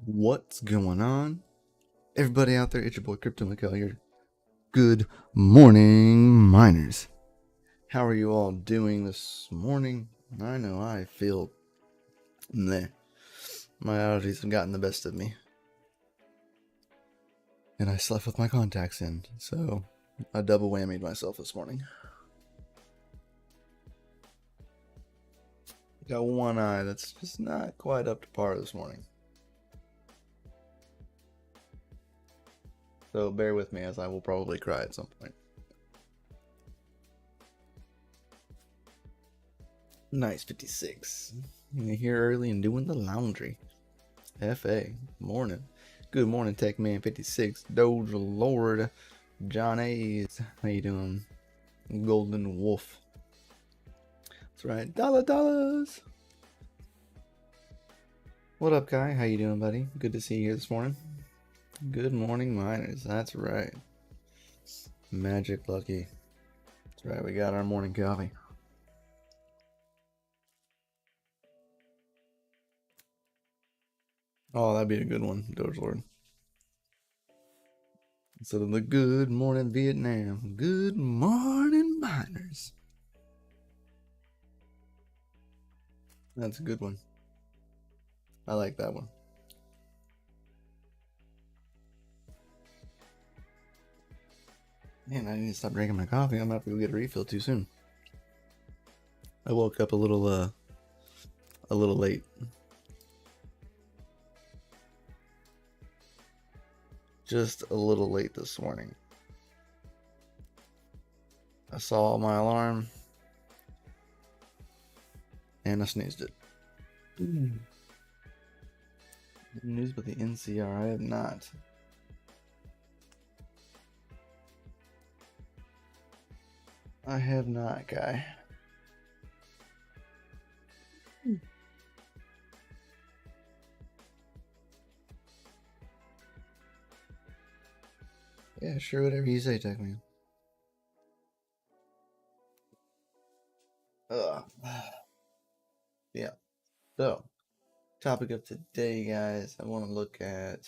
What's going on? Everybody out there, it's your boy Crypto Mikkel here. Good morning, miners. How are you all doing this morning? I know I feel meh. My allergies have gotten the best of me. And I slept with my contacts in, so I double whammied myself this morning. Got one eye that's just not quite up to par this morning. So bear with me as I will probably cry at some point. Nice 56. You're here early and doing the laundry. FA. Morning. Good morning, Tech Man 56. Dogelord. John A's. How you doing? Golden Wolf. That's right. Dollars. What up, Kai? How you doing, buddy? Good to see you here this morning. Good morning, miners. That's right. Magic Lucky. That's right. We got our morning coffee. Oh, that'd be a good one, Dogelord. Instead of the good morning Vietnam. Good morning, miners. That's a good one. I like that one. Man, I need to stop drinking my coffee. I'm about to go get a refill too soon. I woke up a little late. Just a little late this morning. I saw my alarm and I sneezed it. Good news about the NCR. I have not. I have not, Guy. Yeah, sure, whatever you say, Tech Man. Yeah. So, topic of today, guys, I want to look at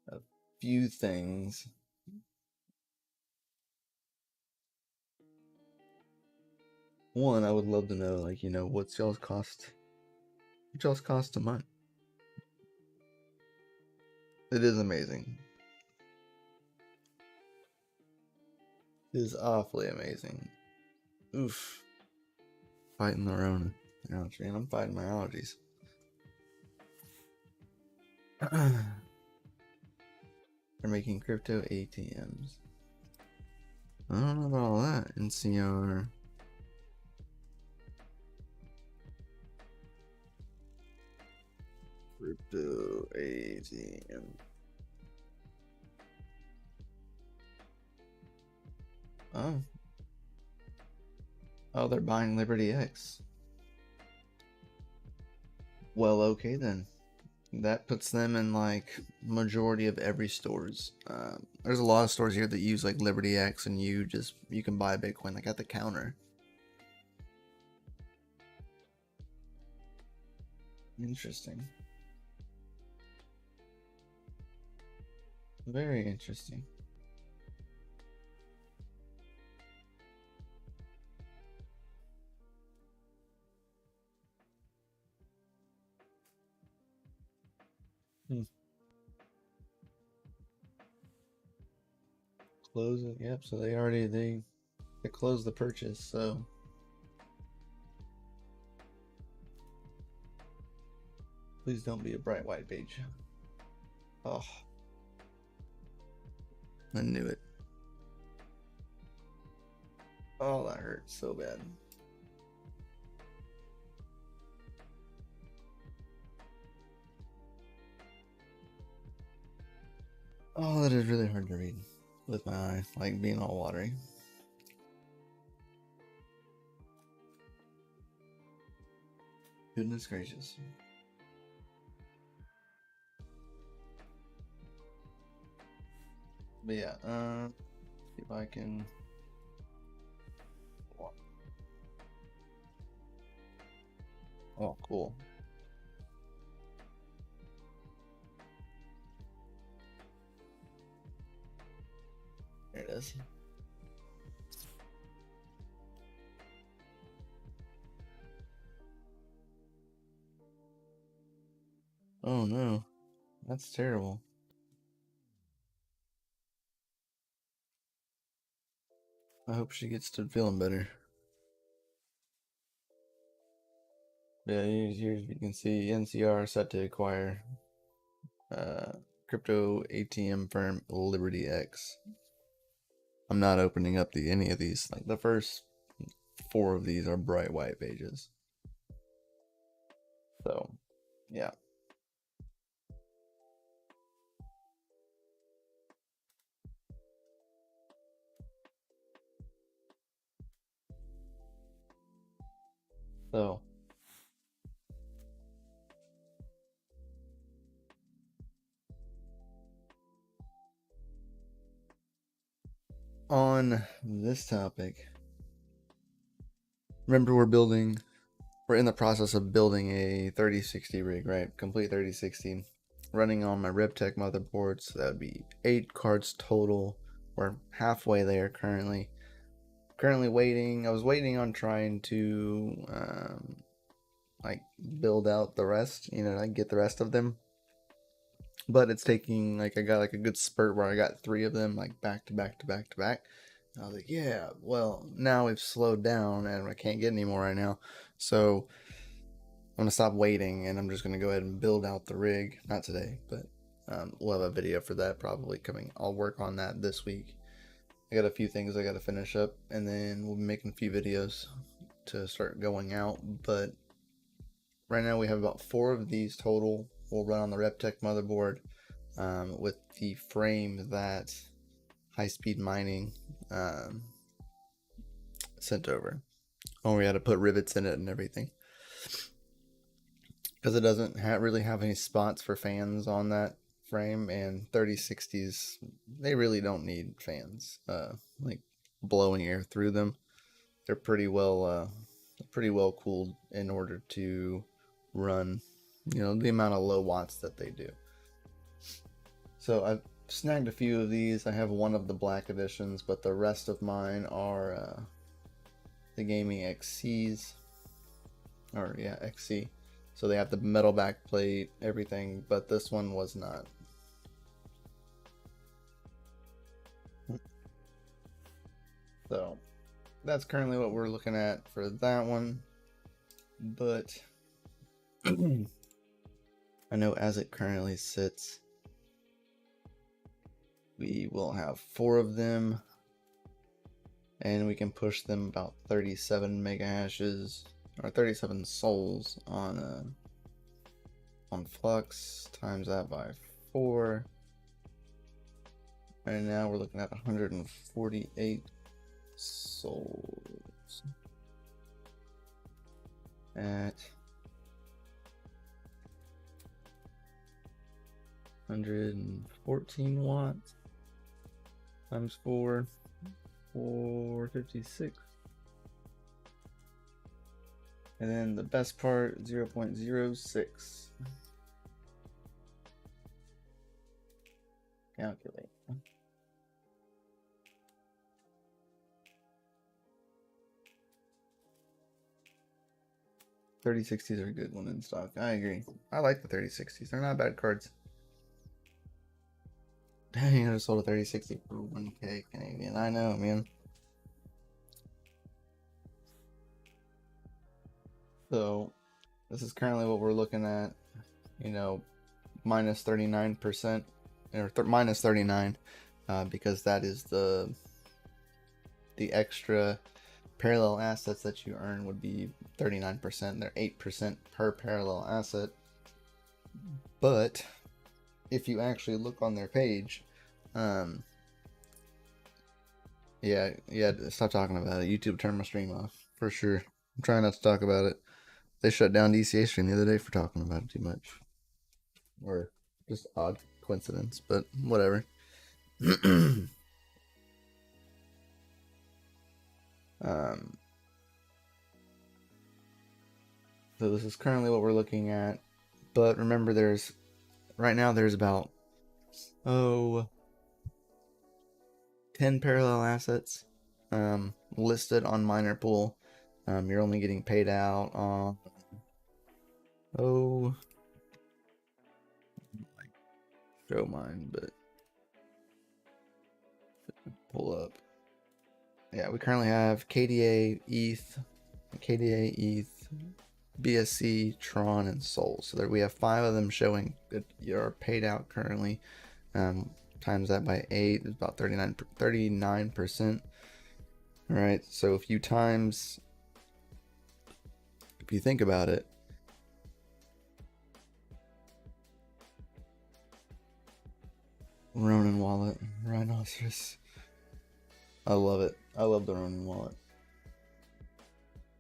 a few things. One, I would love to know, like, what's y'all's cost? What's y'all's cost a month? It is amazing. It is awfully amazing. Oof. Fighting the Rona. Ouch, man, I'm fighting my allergies. They're making crypto ATMs. I don't know about all that. NCR. Crypto ATM. Oh, they're buying Liberty X. Well, okay then. That puts them in like majority of every stores. There's a lot of stores here that use like Liberty X, and you can buy Bitcoin like at the counter. Interesting. Very interesting. Close it. Yep. So they closed the purchase. So please don't be a bright white page. Oh, I knew it. Oh, that hurt so bad. Oh, that is really hard to read with my eye, like being all watery. Goodness gracious. But yeah, see if I can. Oh, cool. guess. Oh no, that's terrible. I hope she gets to feeling better. Yeah, here you can see NCR set to acquire crypto ATM firm Liberty X. I'm not opening up any of these. Like the first 4 of these are bright white pages. So, yeah. So, on this topic, remember we're in the process of building a 3060 rig, right? Complete 3060, running on my RepTech motherboard, so that would be 8 cards total. We're halfway there currently. Currently waiting. I was waiting on trying to like build out the rest, like get the rest of them. But it's taking, like, I got like a good spurt where I got 3 of them like back to back to back to back. And I was like, yeah, well, now we've slowed down and I can't get any more right now. So I'm gonna stop waiting and I'm just gonna go ahead and build out the rig. Not today, but we'll have a video for that probably coming. I'll work on that this week. I got a few things I gotta finish up, and then we'll be making a few videos to start going out. But right now we have about 4 of these total. We'll run on the RepTech motherboard with the frame that High Speed Mining sent over. Oh, we had to put rivets in it and everything, because it doesn't really have any spots for fans on that frame, and 3060s, they really don't need fans like blowing air through them. They're pretty well cooled in order to run the amount of low watts that they do. So I've snagged a few of these. I have one of the black editions, but the rest of mine are the gaming XCs, or yeah, XC. So they have the metal backplate, everything, but this one was not. So that's currently what we're looking at for that one. But I know as it currently sits, we will have 4 of them, and we can push them about 37 mega hashes or 37 souls on Flux. Times that by 4. Right now we're looking at 148 souls at 114 watts times 4, 456. And then the best part, 0.06. Calculate. .3060s are a good one in stock. I agree. I like the 3060s. They're not bad cards. Dang, I just sold a 3060 for 1K Canadian. I know, man. So this is currently what we're looking at. Minus 39%, or minus 39, because that is the extra parallel assets that you earn would be 39%. They're 8% per parallel asset. But if you actually look on their page, yeah, stop talking about it. YouTube turned my stream off for sure. I'm trying not to talk about it. They shut down DCA stream the other day for talking about it too much, or just odd coincidence, but whatever. So this is currently what we're looking at, but remember, right now there's about 10 parallel assets listed on miner pool. You're only getting paid out on show mine, but pull up. Yeah, we currently have KDA, ETH, BSC, Tron, and Sol. So there we have 5 of them showing that you're paid out currently. Times that by 8 is about 39%. All right, so if you think about it, Ronin wallet, Rhinoceros. I love it. I love the Ronin wallet.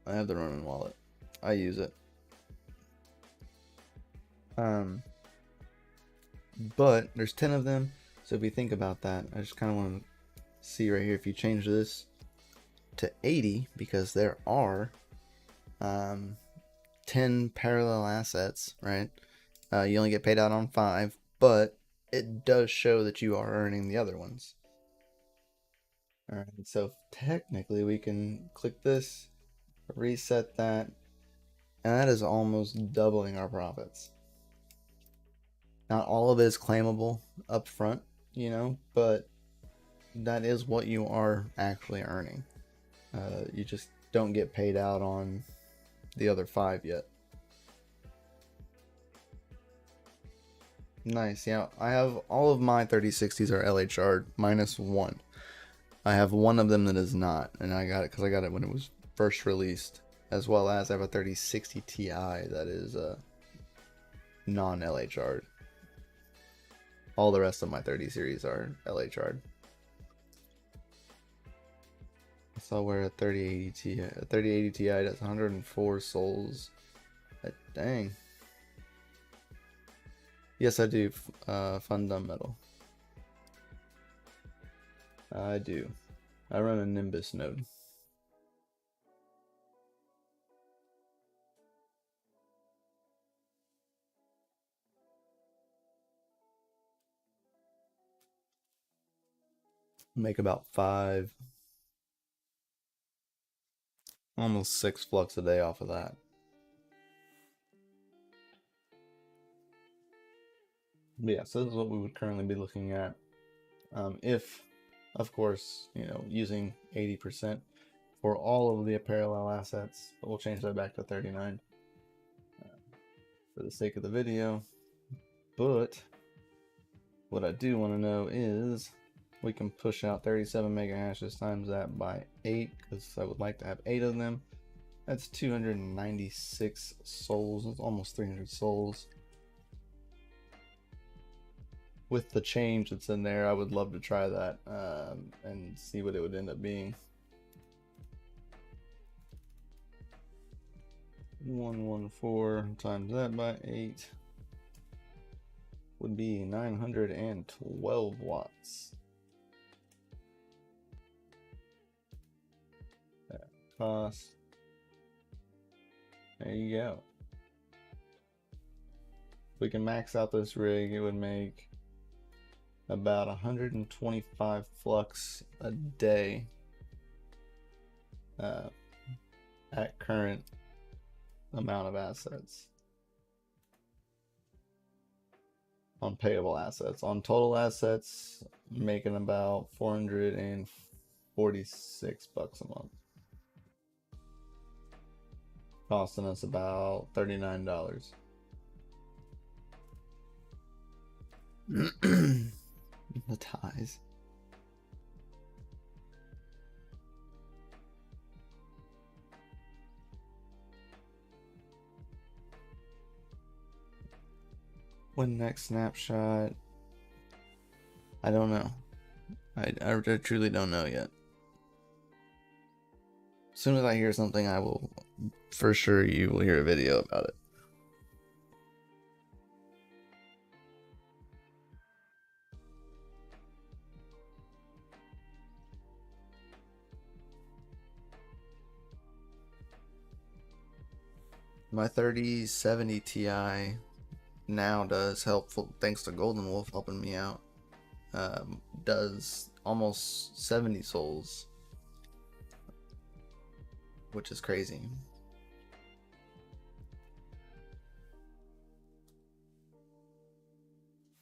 I have the Ronin wallet. I use it. But there's 10 of them. So if you think about that, I just kind of want to see right here if you change this to 80, because there are 10 parallel assets, right? You only get paid out on 5, but it does show that you are earning the other ones. All right, so technically we can click this, reset that, and that is almost doubling our profits. Not all of it is claimable up front, you know, but that is what you are actually earning. You just don't get paid out on the other 5 yet. Nice. Yeah, I have all of my 3060s are LHR minus 1. I have one of them that is not, and I got it because I got it when it was first released, as well as I have a 3060 Ti that is non-LHR. All the rest of my 30 series are LHR. I saw where a 3080 Ti does 104 souls. Dang. Yes, I do. Fundamental. I do. I run a Nimbus node. Make about 5, almost 6 flux a day off of that. But yeah, so this is what we would currently be looking at. If, of course, you know, using 80% for all of the parallel assets, but we'll change that back to 39 for the sake of the video. But what I do want to know is we can push out 37 mega hashes times that by 8, because I would like to have 8 of them. That's 296 souls. That's almost 300 souls. With the change that's in there, I would love to try that and see what it would end up being. 114 times that by 8 would be 912 watts. That cost. There you go. If we can max out this rig, it would make about 125 flux a day at current amount of assets. On payable assets. On total assets, making about 446 bucks a month. Costing us about $39. The ties. When next snapshot? I don't know. I truly don't know yet. As soon as I hear something, I will, for sure, you will hear a video about it. My 3070 Ti now does helpful thanks to Golden Wolf helping me out. does almost 70 souls, which is crazy.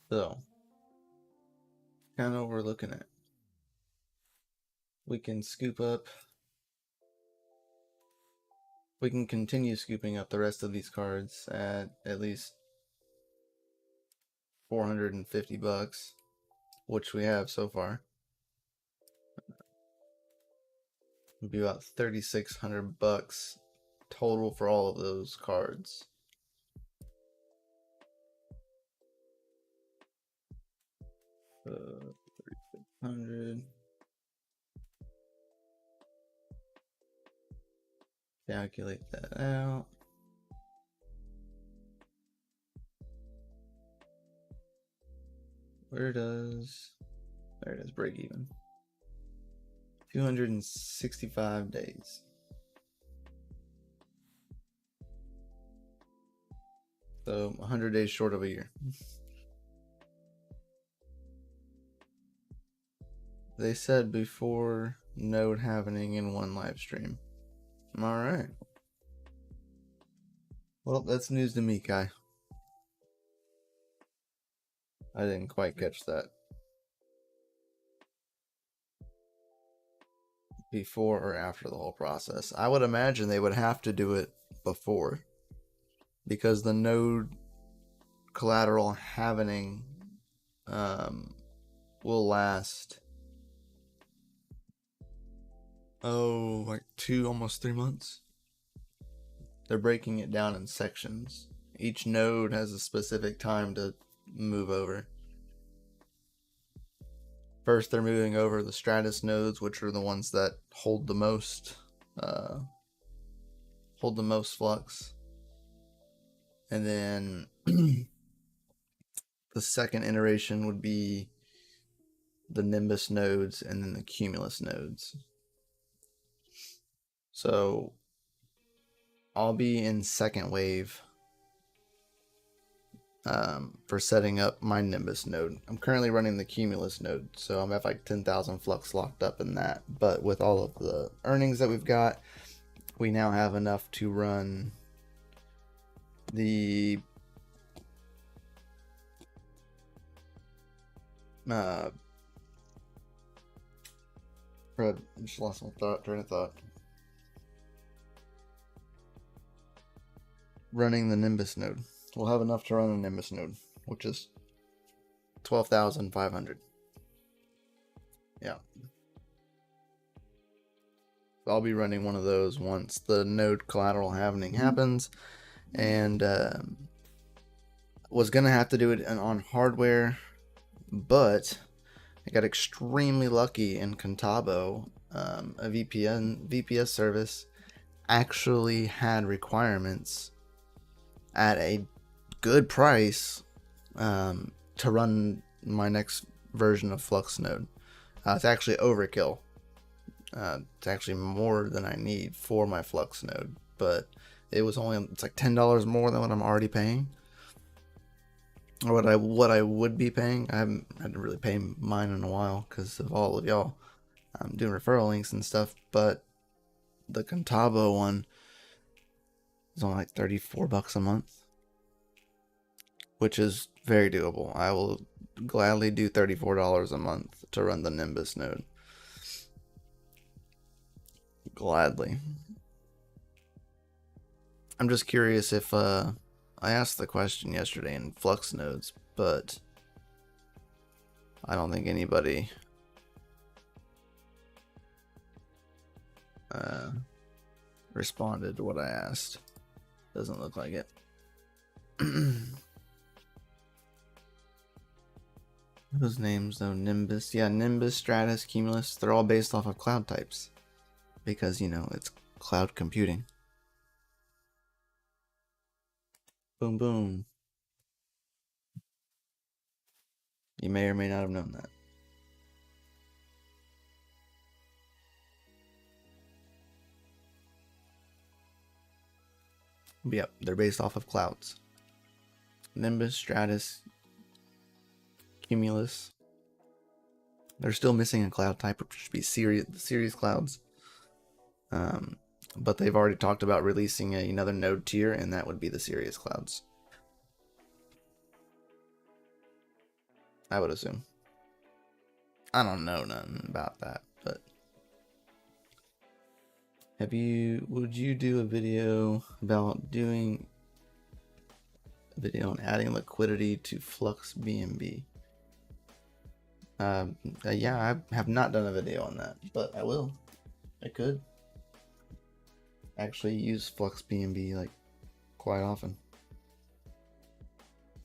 So, kind of what we're looking at. We can scoop up. We can continue scooping up the rest of these cards at least 450 bucks, which we have so far. It'd be about 3,600 bucks total for all of those cards. Uh, 3,600. Calculate that out. There it is, break even. 265 days. So 100 days short of a year. They said before node happening in one live stream. Alright. Well, that's news to me, Kai. I didn't quite catch that. Before or after the whole process? I would imagine they would have to do it before, because the node collateral happening will last like 2, almost 3 months. They're breaking it down in sections. Each node has a specific time to move over. First, they're moving over the Stratus nodes, which are the ones that hold the most flux. And then the second iteration would be the Nimbus nodes and then the Cumulus nodes. So I'll be in second wave for setting up my Nimbus node. I'm currently running the Cumulus node, so I'm at like 10,000 flux locked up in that. But with all of the earnings that we've got, we now have enough to run the I just lost my train of thought. Running the Nimbus node. We'll have enough to run a Nimbus node, which is 12,500. Yeah. I'll be running one of those once the node collateral happening happens, and was gonna have to do it on hardware, but I got extremely lucky in Contabo. A VPS service actually had requirements at a good price to run my next version of Flux node. It's actually overkill. It's actually more than I need for my Flux node, but it's like $10 more than what I'm already paying, or what I would be paying. I haven't had to really pay mine in a while because of all of y'all. I'm doing referral links and stuff, but the Contabo one is only like 34 bucks a month, which is very doable. I will gladly do $34 a month to run the Nimbus node. Gladly. I'm just curious if I asked the question yesterday in Flux nodes, but I don't think anybody responded to what I asked. Doesn't look like it. Those names though, Nimbus. Yeah, Nimbus, Stratus, Cumulus, they're all based off of cloud types. Because, it's cloud computing. Boom, boom. You may or may not have known that. But yep, they're based off of clouds. Nimbus, Stratus, Cumulus. They're still missing a cloud type, which should be Series clouds. But they've already talked about releasing another node tier, and that would be the Series clouds. I would assume. I don't know nothing about that, but would you do a video about doing a video on adding liquidity to Flux BNB? Yeah, I have not done a video on that, but I will. I could actually use Flux BNB like quite often.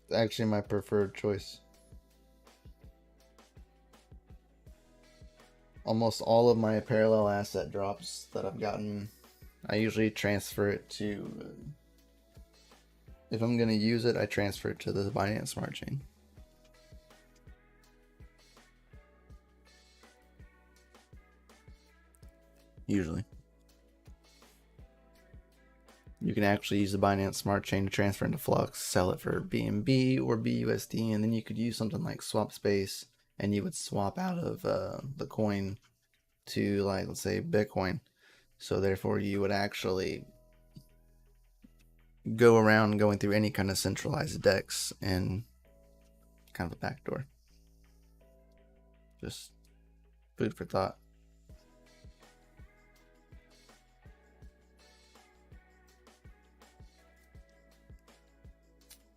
It's actually my preferred choice. Almost all of my parallel asset drops that I've gotten, I usually transfer it to, if I'm going to use it, I transfer it to the Binance Smart Chain. Usually. You can actually use the Binance Smart Chain to transfer into Flux, sell it for BNB or BUSD, and then you could use something like SwapSpace, and you would swap out of the coin to, like, let's say Bitcoin. So therefore you would actually go around going through any kind of centralized DEX and kind of a backdoor. Just food for thought.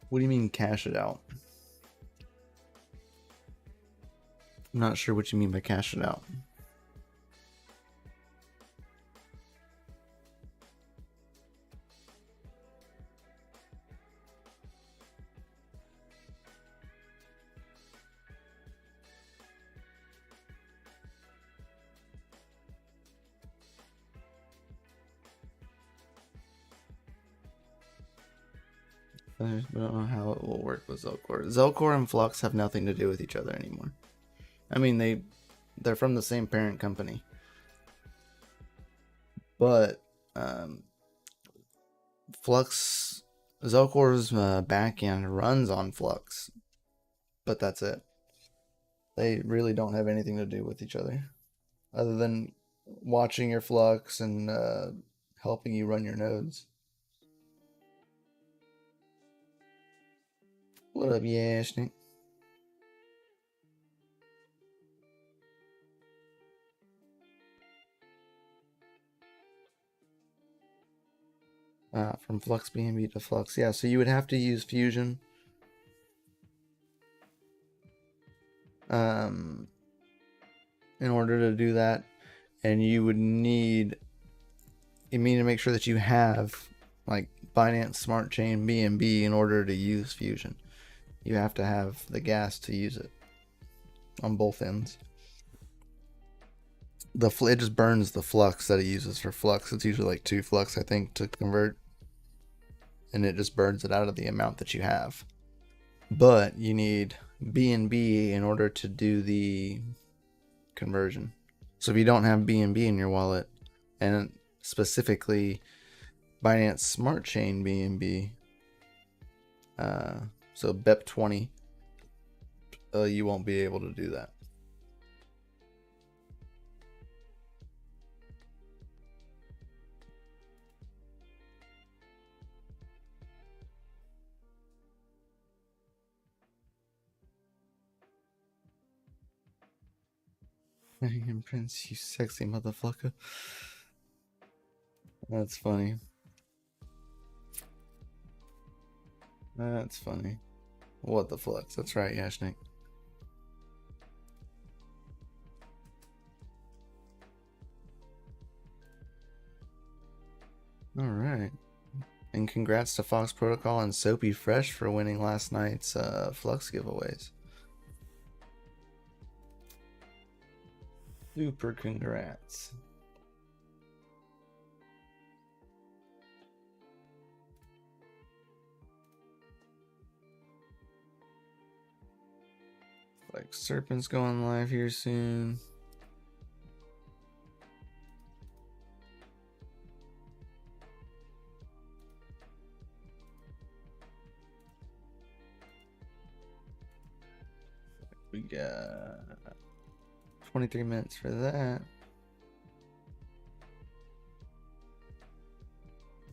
What do you mean cash it out? I'm not sure what you mean by cash it out. I don't know how it will work with Zelcore. Zelcore and Flux have nothing to do with each other anymore. I mean, they're from the same parent company. But Zelcore's backend runs on Flux. But that's it. They really don't have anything to do with each other. Other than watching your Flux and helping you run your nodes. What up, Yashnik? From Flux BNB to Flux. Yeah, so you would have to use Fusion. In order to do that. And you would need to make sure that you have like Binance Smart Chain BNB in order to use Fusion. You have to have the gas to use it on both ends. It just burns the flux that it uses for Flux. It's usually like 2 flux, I think, to convert. And it just burns it out of the amount that you have. But you need BNB in order to do the conversion. So if you don't have BNB in your wallet, and specifically Binance Smart Chain BNB, so BEP20, you won't be able to do that. Prince, you sexy motherfucker. That's funny. That's funny. What the flux? That's right, Yashnik. Alright. And congrats to Fox Protocol and Soapy Fresh for winning last night's Flux giveaways. Super congrats. Like Serpent's going live here soon. We got 23 minutes for that.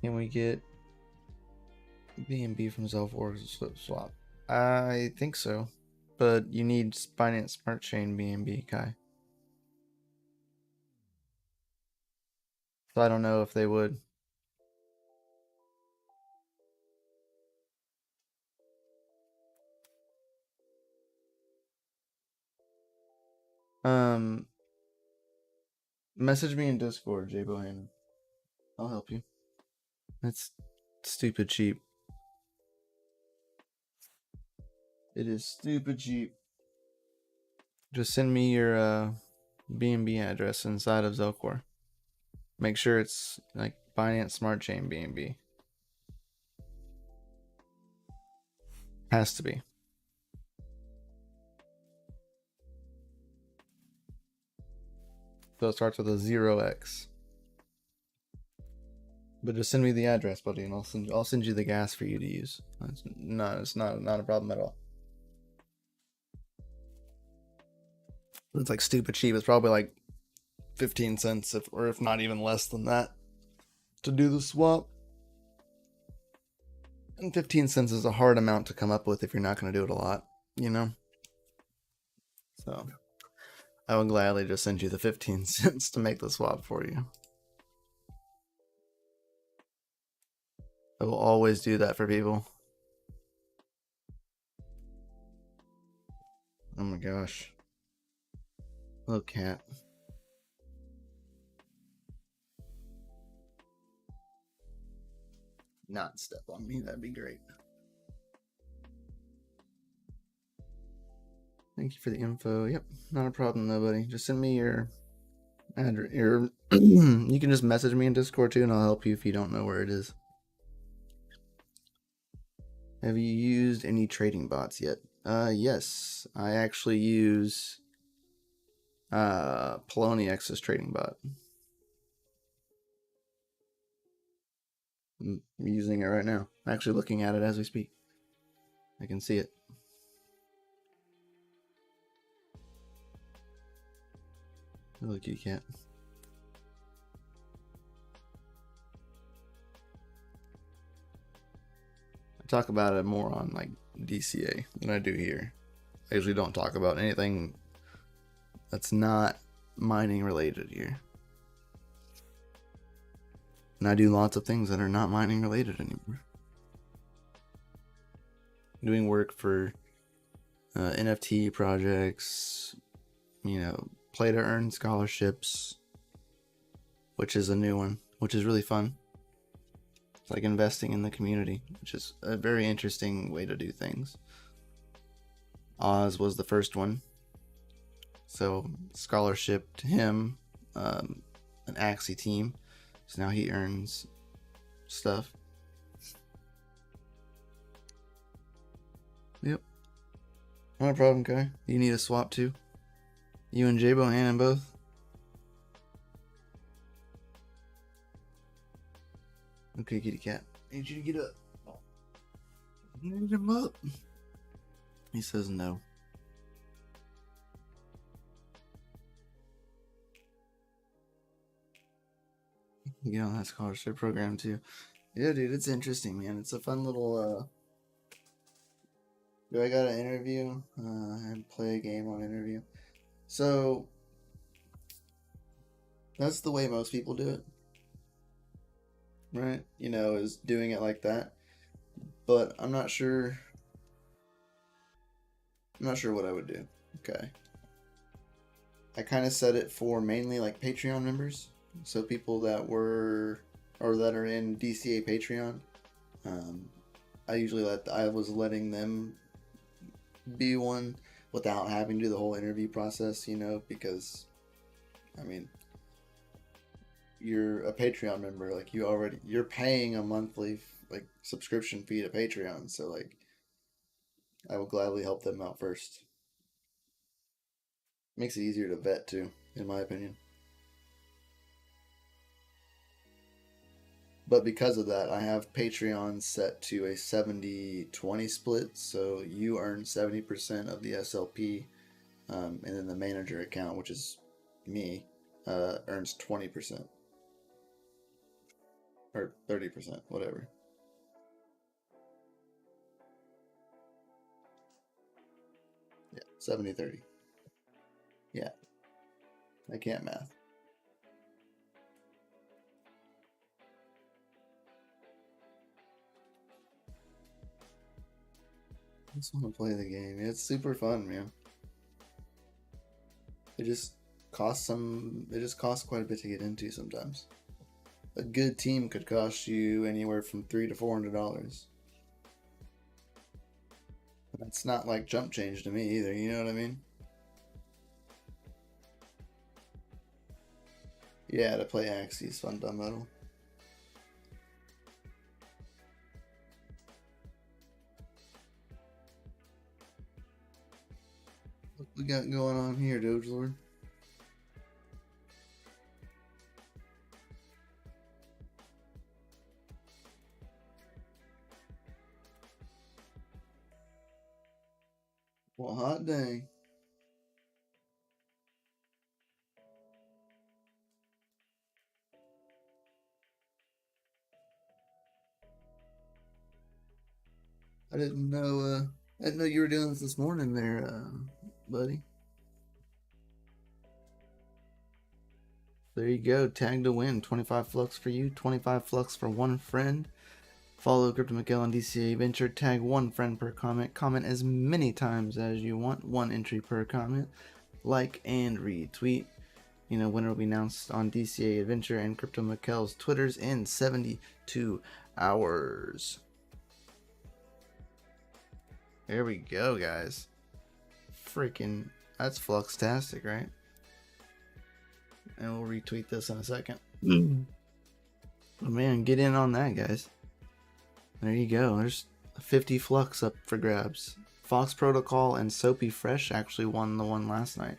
Can we get BNB from Zelfor's flip swap? I think so, but you need Binance Smart Chain BNB, Kai. So I don't know if they would. Message me in Discord, J Bohannon. I'll help you. That's stupid cheap. It is stupid cheap. Just send me your BNB address inside of Zelcore. Make sure it's like Binance Smart Chain BNB. Has to be. So it starts with a 0x. But just send me the address, buddy, and I'll send you the gas for you to use. It's not a problem at all. It's like stupid cheap. It's probably like 15 cents, or if not even less than that, to do the swap. And 15 cents is a hard amount to come up with if you're not going to do it a lot, you know? So I would gladly just send you the 15 cents to make the swap for you. I will always do that for people. Oh my gosh. Little cat. Not step on me, that'd be great. Thank you for the info. Yep, not a problem though, buddy. Just send me your address. You can just message me in Discord too, and I'll help you if you don't know where it is. Have you used any trading bots yet? Yes. I actually use PolonieX's trading bot. I'm using it right now. I'm actually looking at it as we speak. I can see it. Hello, kitty cat. I talk about it more on like DCA than I do here. I usually don't talk about anything that's not mining related here. And I do lots of things that are not mining related anymore. Doing work for NFT projects, you know, play to earn scholarships, which is a new one, which is really fun. It's like investing in the community, which is a very interesting way to do things. Oz was the first one. So scholarship to him, an Axie team. So now he earns stuff. Yep. Not a problem, Kai. You need a swap too? You and J Bohannon both? Okay, kitty cat. I need you to get up. I need him up. He says no. Get on that scholarship program too. Yeah, dude, it's interesting, man. It's a fun little do I got an interview? And play a game on interview. So that's the way most people do it. Right? You know, is doing it like that. But I'm not sure what I would do. Okay. I kind of set it for mainly like Patreon members. So people that were or that are in DCA Patreon. I was letting them be one without having to do the whole interview process, you know, because I mean, you're a Patreon member, like you're paying a monthly like subscription fee to Patreon, so like I will gladly help them out first. Makes it easier to vet too, in my opinion. But because of that, I have Patreon set to a 70-20 split, so you earn 70% of the SLP, And then the manager account, which is me, earns 20% or 30%, whatever. Yeah, 70-30. Yeah, I can't math. I just want to play the game. It's super fun, man. It just costs quite a bit to get into sometimes. A good team could cost you anywhere from $300 to $400. That's not like jump change to me either, you know what I mean? Yeah, to play Axie's fundamental. What we got going on here, Dogelord? Well, hot dang. I didn't know you were doing this morning there, buddy. There you go. Tag to win. 25 flux for you, 25 flux for one friend. Follow Crypto Miguel on DCA Venture. Tag one friend per comment. Comment as many times as you want. One entry per comment. Like and retweet. You know, winner will be announced on DCA Adventure and Crypto Miguel's Twitters in 72 hours. There we go, guys. Freaking, that's Fluxtastic, right? And we'll retweet this in a second. But man, get in on that, guys. There you go. There's 50 flux up for grabs. Fox Protocol and Soapy Fresh actually won the one last night.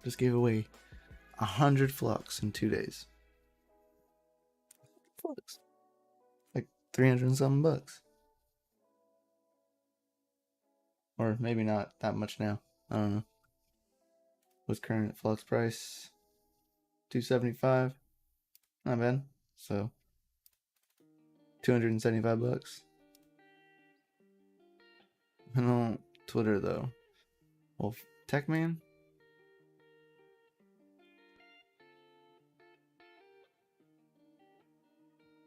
Just gave away 100 flux in 2 days. Flux. Like 300 and something bucks. Or maybe not that much now. I don't know. What's current flux price? 275. Not bad. So 275 bucks. I don't Twitter though. Well, Techman.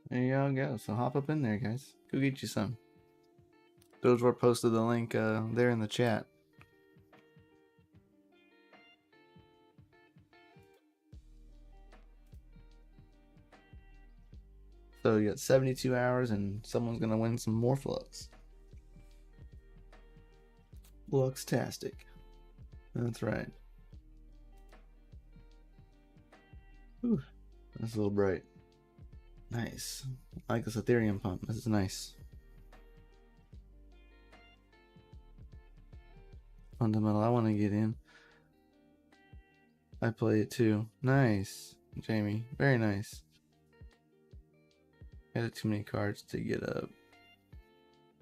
There you go. So hop up in there, guys. Go get you some. Dogelord posted the link there in the chat. So you got 72 hours and someone's going to win some more flux. Fluxtastic. That's right. Ooh, that's a little bright. Nice. I like this Ethereum pump. This is nice. Fundamental. I want to get in. I play it too. Nice, Jamie. Very nice. I had too many cards to get a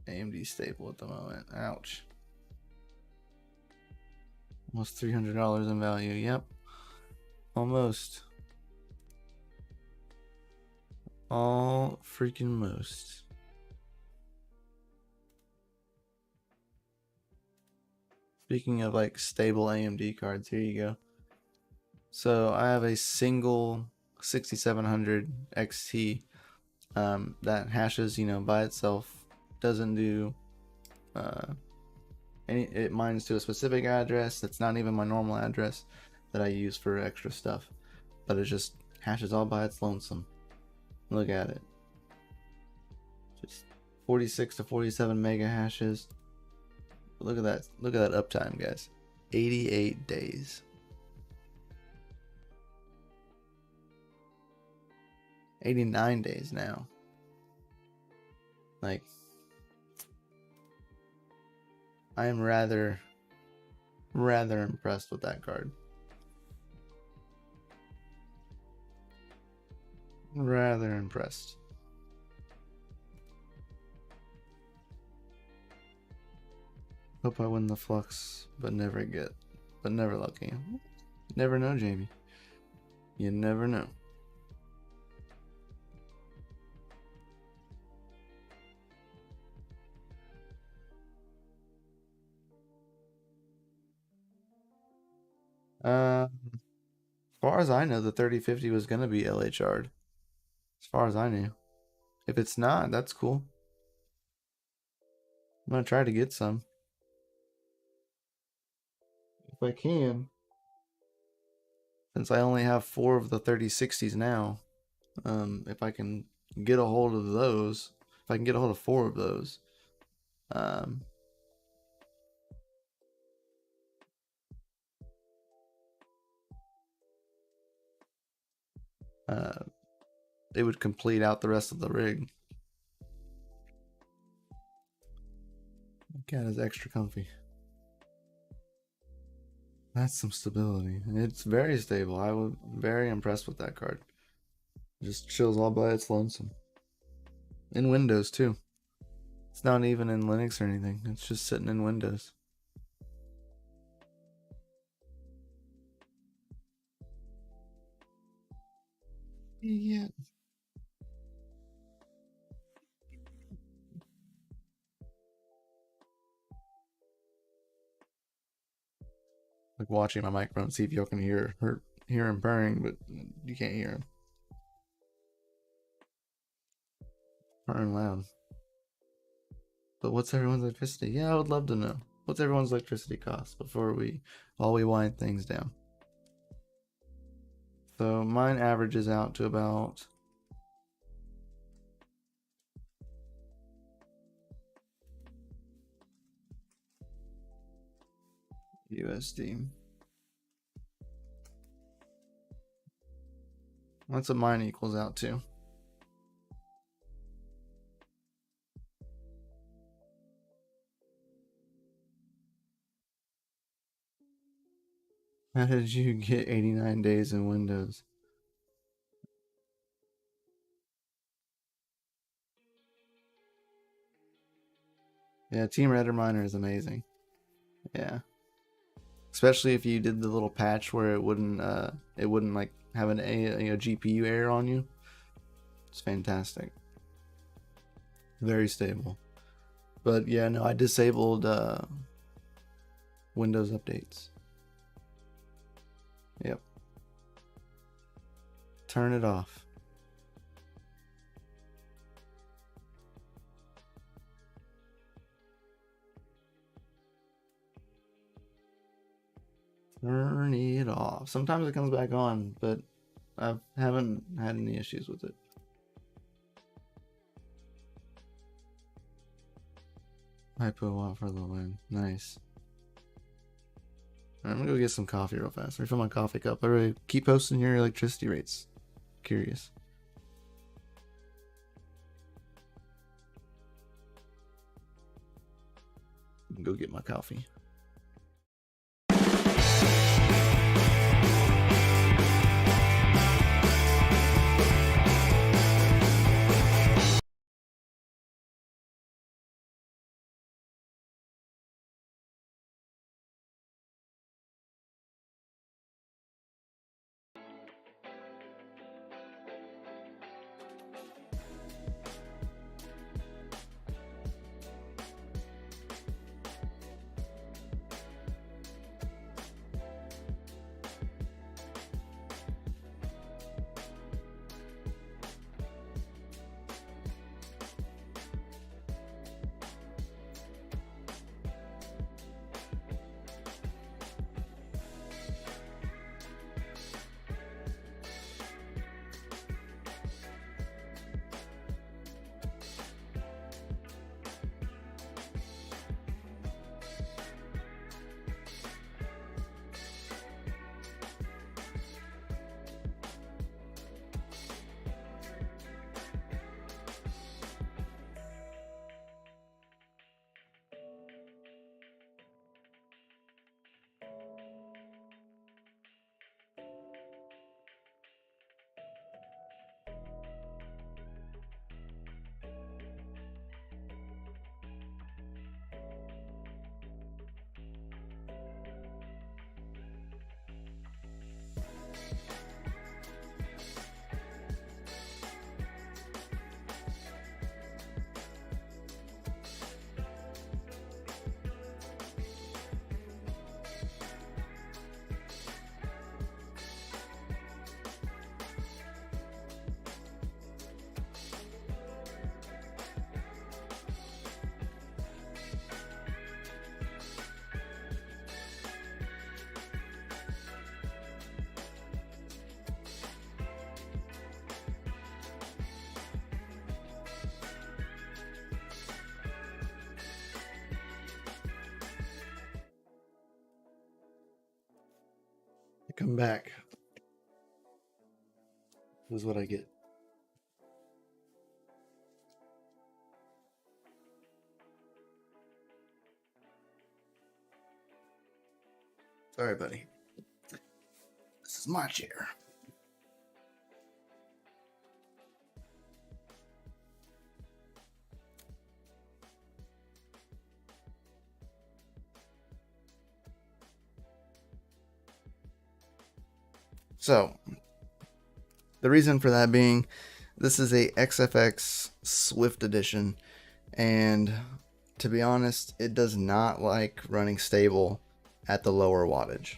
AMD staple at the moment. Ouch. Almost $300 in value. Yep. Almost. All freaking most. Speaking of like stable AMD cards, here you go. So I have a single 6700 XT that hashes, you know, by itself. Doesn't do it mines to a specific address that's not even my normal address that I use for extra stuff, but it just hashes all by its lonesome. Look at it. Just 46 to 47 mega hashes. Look at that. Look at that uptime, guys. 88 days. 89 days now. Like, I am rather impressed with that card. Rather impressed. Hope I win the flux, but never lucky. Never know, Jamie. You never know. As far as I know, the 3050 was gonna be LHR'd. As far as I knew. If it's not, that's cool. I'm gonna try to get some. If I can. Since I only have 4 of the 3060s now. If I can get a hold of those. If I can get a hold of 4 of those. It would complete out the rest of the rig. My cat is extra comfy. That's some stability. It's very stable. I was very impressed with that card. It just chills all by its lonesome. In Windows too. It's not even in Linux or anything. It's just sitting in Windows. Yeah. Like watching my microphone, see if y'all can hear him purring, but you can't hear him. Purring loud. But what's everyone's electricity? Yeah, I would love to know. What's everyone's electricity cost before while we wind things down? So mine averages out to about USD. That's what mine equals out to. How did you get 89 days in Windows? Yeah, Team Redder Miner is amazing. Yeah. Especially if you did the little patch where it wouldn't like have an GPU error on you. It's fantastic. Very stable. But yeah, no, I disabled Windows updates. Yep. Turn it off. Turn it off. Sometimes it comes back on, but I haven't had any issues with it. Hypo for the win. Nice. Right, I'm gonna go get some coffee real fast. Refill my coffee cup. Everybody, keep posting your electricity rates. Curious. Go get my coffee. Come back. This is what I get. Sorry, buddy. This is my chair. So, the reason for that being, this is a XFX Swift edition, and to be honest, it does not like running stable at the lower wattage.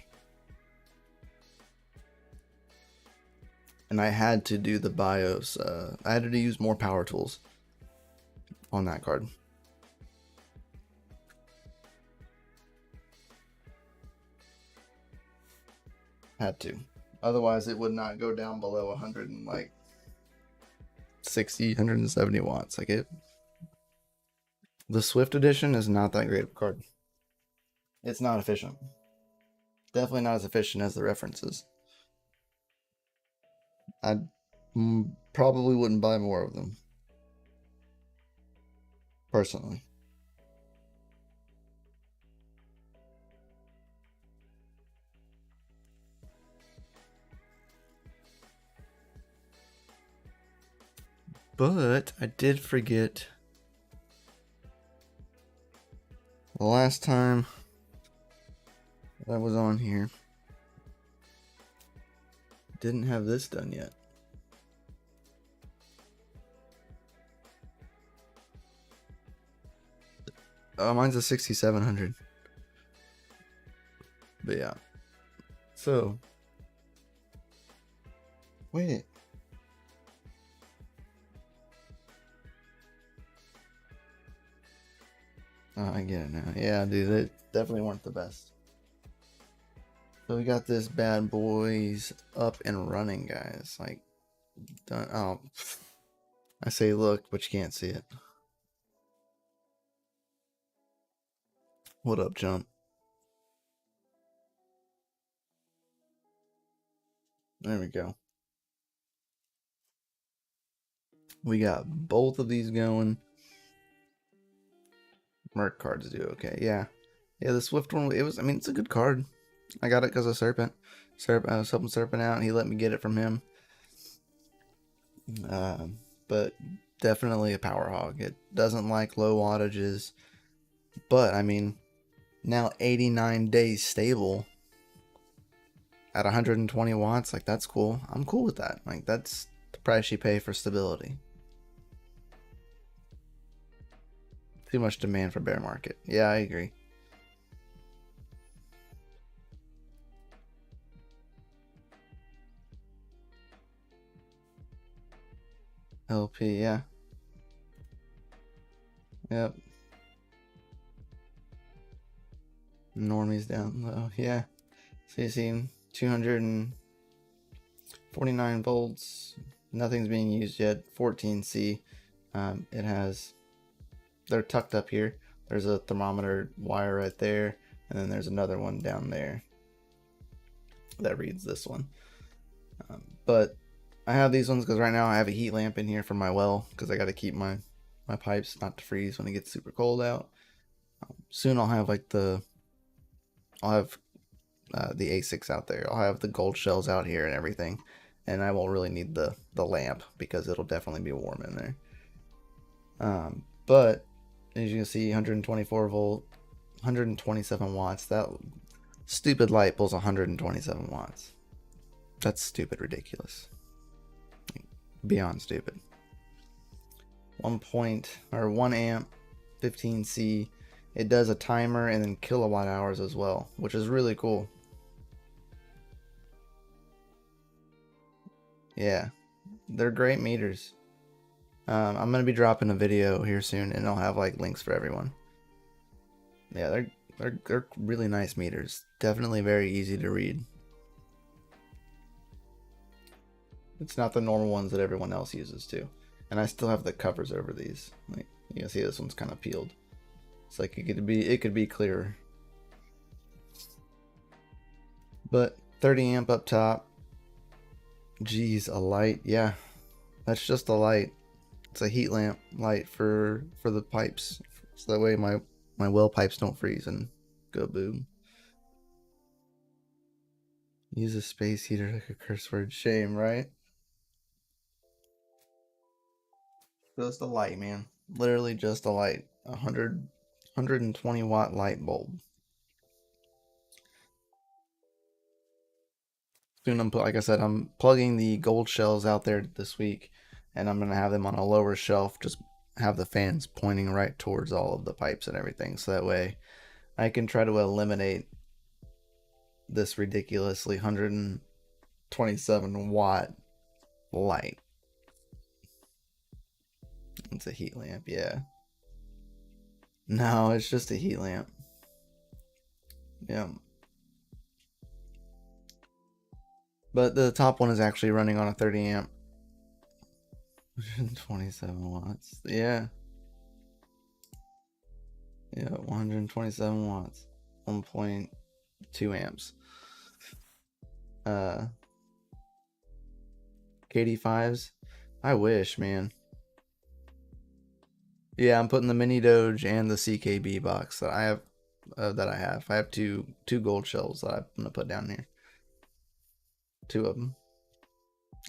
And I had to do the BIOS. I had to use more power tools on that card. Had to. Otherwise, it would not go down below 170 watts. Like it. The Swift edition is not that great of a card. It's not efficient. Definitely not as efficient as the references. I probably wouldn't buy more of them. Personally. But I did forget the last time that I was on here. Didn't have this done yet. Oh, mine's a 6700. But yeah. So. Wait. Oh, I get it now. Yeah, dude, they definitely weren't the best. So we got this bad boys up and running, guys. Like, done. Oh, I say look, but you can't see it. What up, Jump? There we go. We got both of these going. Merc cards do okay. Yeah. Yeah, the Swift one, it was, I mean, it's a good card. I got it because of Serpent. I was helping Serpent out, and he let me get it from him. But definitely a power hog. It doesn't like low wattages. But, I mean, now 89 days stable at 120 watts. Like, that's cool. I'm cool with that. Like, that's the price you pay for stability. Too much demand for bear market. Yeah, I agree. LP, yeah. Yep. Normies down low, yeah. So you see 249 volts. Nothing's being used yet. 14C. It has, they're tucked up here. There's a thermometer wire right there, and then there's another one down there that reads this one. But I have these ones because right now I have a heat lamp in here for my well because I got to keep my pipes not to freeze when it gets super cold out. Soon I'll have like the ASICs out there. I'll have the gold shells out here and everything, and I won't really need the lamp because it'll definitely be warm in there. But as you can see, 124 volt, 127 watts. That stupid light pulls 127 watts. That's stupid ridiculous. Beyond stupid. 1 amp, 15C. It does a timer and then kilowatt hours as well, which is really cool. Yeah, they're great meters. I'm gonna be dropping a video here soon, and I'll have like links for everyone. Yeah, they're really nice meters. Definitely very easy to read. It's not the normal ones that everyone else uses too. And I still have the covers over these. Like you can see, this one's kind of peeled. It's like it could be clearer. But 30 amp up top. Geez, a light. Yeah, that's just a light. It's a heat lamp light for the pipes, so that way my well pipes don't freeze and go boom. Use a space heater like a curse word. Shame, right? Just a light, man. Literally just a light. 120 watt light bulb. Soon like I said, I'm plugging the gold shells out there this week, and I'm gonna have them on a lower shelf. Just have the fans pointing right towards all of the pipes and everything, so that way I can try to eliminate this ridiculously 127 watt light. It's a heat lamp, yeah. No, it's just a heat lamp. Yeah. But the top one is actually running on a 30 amp. 127 watts. Yeah. Yeah, 127 watts. 1.2 amps. KD5s. I wish, man. Yeah, I'm putting the mini Doge and the CKB box that I have. I have two gold shells that I'm gonna put down here. Two of them.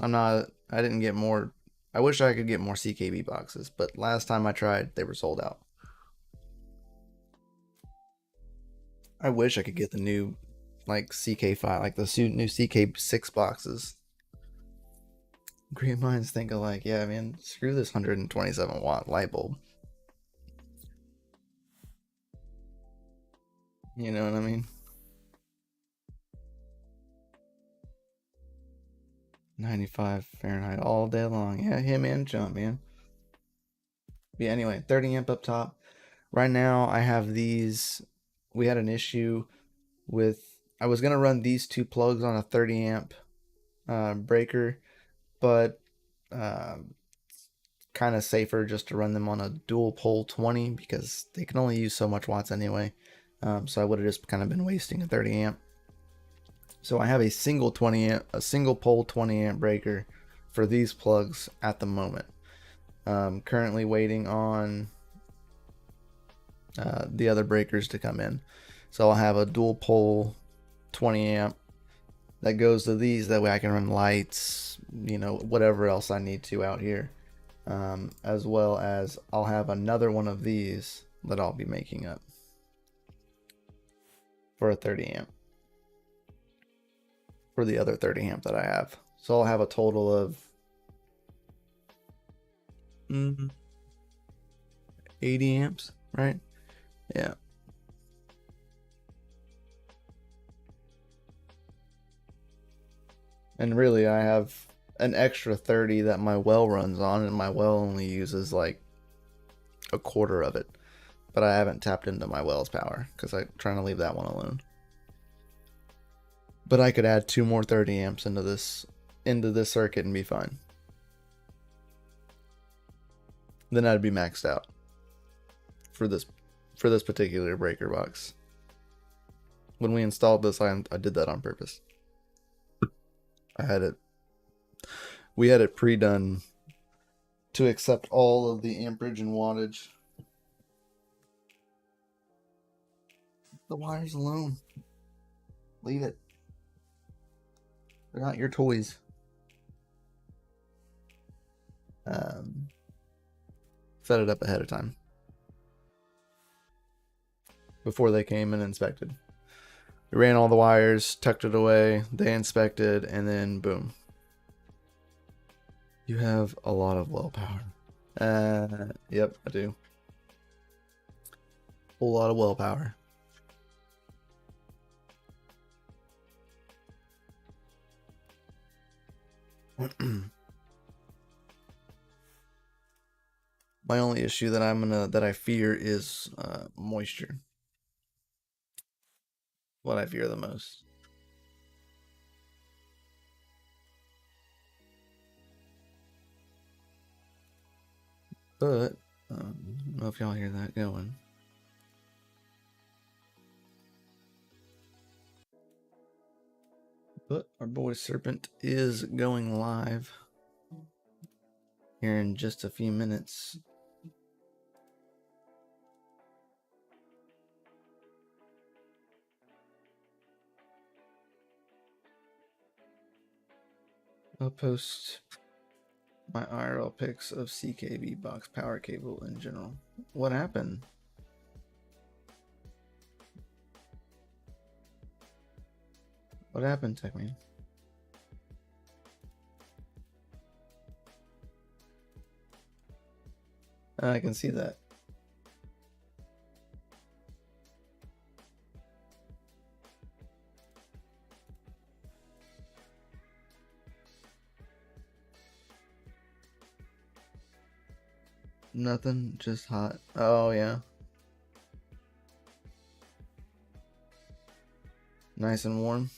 I didn't get more. I wish I could get more CKB boxes, but last time I tried, they were sold out. I wish I could get the new, like CK5, like the new CK6 boxes. Great minds think alike. Yeah, man, screw this 127 watt light bulb. You know what I mean? 95 Fahrenheit all day long. Yeah, him and jump, man. Yeah, anyway, 30 amp up top. Right now, I have these. We had an issue with. I was going to run these two plugs on a 30 amp breaker, but kind of safer just to run them on a dual pole 20 because they can only use so much watts anyway. So I would have just kind of been wasting a 30 amp. So I have a single pole 20 amp breaker for these plugs at the moment. Currently waiting on the other breakers to come in. So I'll have a dual pole 20 amp that goes to these. That way I can run lights, whatever else I need to out here. As well as I'll have another one of these that I'll be making up for a 30 amp. For the other 30 amp that I have. So I'll have a total of 80 amps, right? Yeah. And really I have an extra 30 that my well runs on, and my well only uses like a quarter of it. But I haven't tapped into my well's power because I'm trying to leave that one alone. But I could add 2 more 30 amps into this circuit and be fine. Then I'd be maxed out for this particular breaker box. When we installed this, I did that on purpose. We had it pre-done to accept all of the amperage and wattage. The wires alone. Leave it. They're not your toys. Set it up ahead of time. Before they came and inspected. We ran all the wires, tucked it away, they inspected, and then boom. You have a lot of well power. Yep, I do. Whole lot of well power. My only issue that I fear is moisture. What I fear the most. But I don't know if y'all hear that going. But our boy Serpent is going live here in just a few minutes. I'll post my IRL pics of CKB box power cable in general. What happened? What happened, TechMan? I can see that. Nothing, just hot. Oh, yeah. Nice and warm.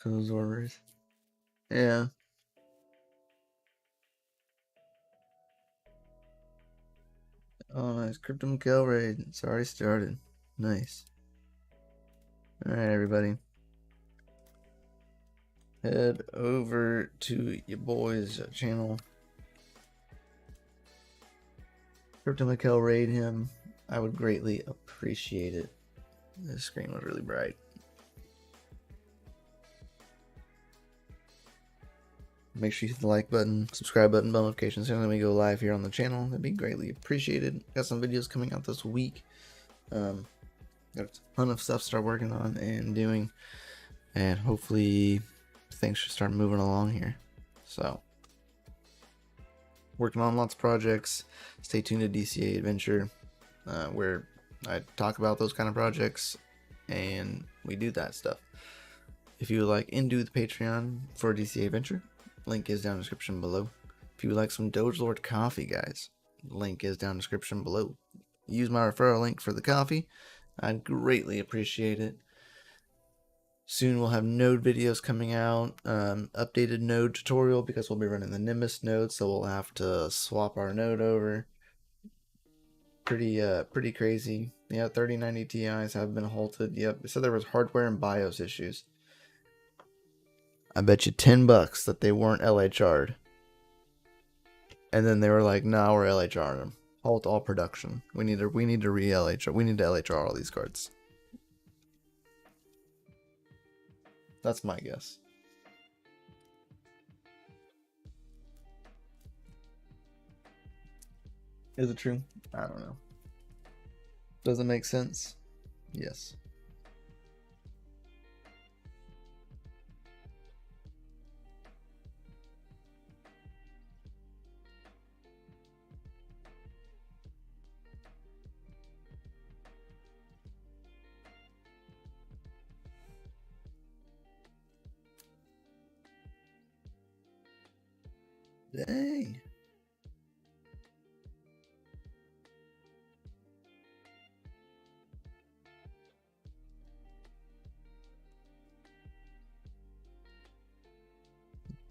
Those orders. Yeah. Oh, nice. Crypto Mikhail raid. It's already started. Nice. Alright, everybody. Head over to your boy's channel. Crypto Mikhail raid him. I would greatly appreciate it. The screen was really bright. Make sure you hit the like button, subscribe button, bell notifications when we go live here on the channel. That'd be greatly appreciated. Got some videos coming out this week. Got a ton of stuff to start working on and doing, and hopefully things should start moving along here. So, working on lots of projects. Stay tuned to DCA Adventure, where I talk about those kind of projects and we do that stuff. If you would like into the Patreon for DCA Adventure, link is down in the description below. If you would like some Dogelord Coffee, guys, link is down in the description below. Use my referral link for the coffee. I'd greatly appreciate it. Soon we'll have node videos coming out, updated node tutorial because we'll be running the Nimbus node, so we'll have to swap our node over. Pretty crazy. Yeah, 3090 Ti's have been halted. Yep, they said there was hardware and BIOS issues. I bet you $10 that they weren't LHR'd. And then they were like, "Nah, we're LHR'ing them. Halt all production. We need to re-LHR. We need to LHR all these cards." That's my guess. Is it true? I don't know. Does it make sense? Yes. Dang.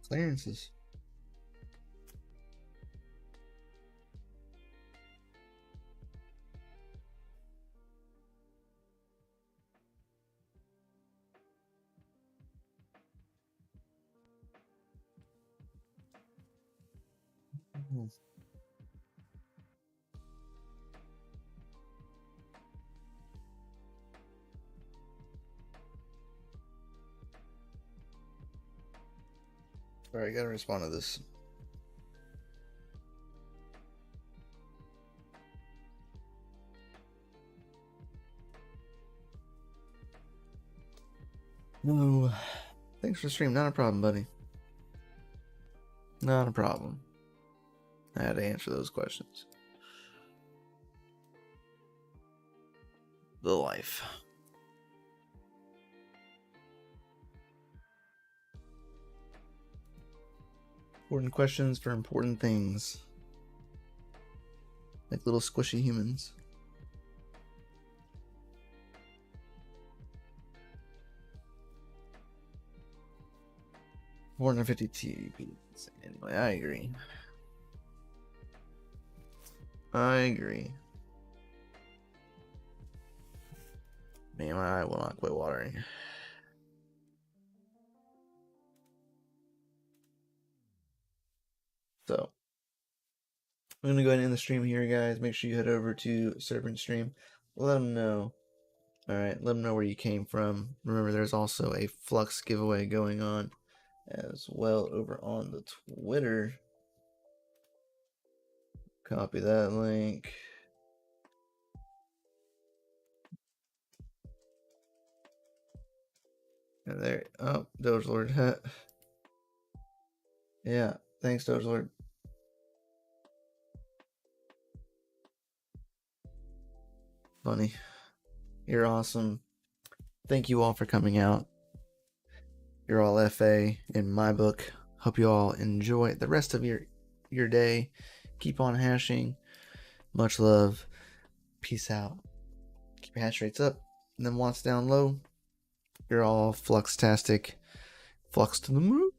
Clearances. Alright, I gotta respond to this. No. Thanks for the stream. Not a problem, buddy. Not a problem. I had to answer those questions. The life. Important questions for important things. Like little squishy humans. 450 TVs. Anyway, I agree. I agree. Man, I will not quit watering. So, I'm gonna go ahead and end the stream here, guys. Make sure you head over to Servant Stream. Let them know. Alright, let them know where you came from. Remember, there's also a Flux giveaway going on as well over on the Twitter. Copy that link. And there, oh, Dogelord. Yeah, thanks, Dogelord. Funny. You're awesome. Thank you all for coming out. You're all FA in my book. Hope you all enjoy the rest of your day. Keep on hashing. Much love. Peace out. Keep your hash rates up. And then watts down low. You're all fluxtastic. Flux to the moon.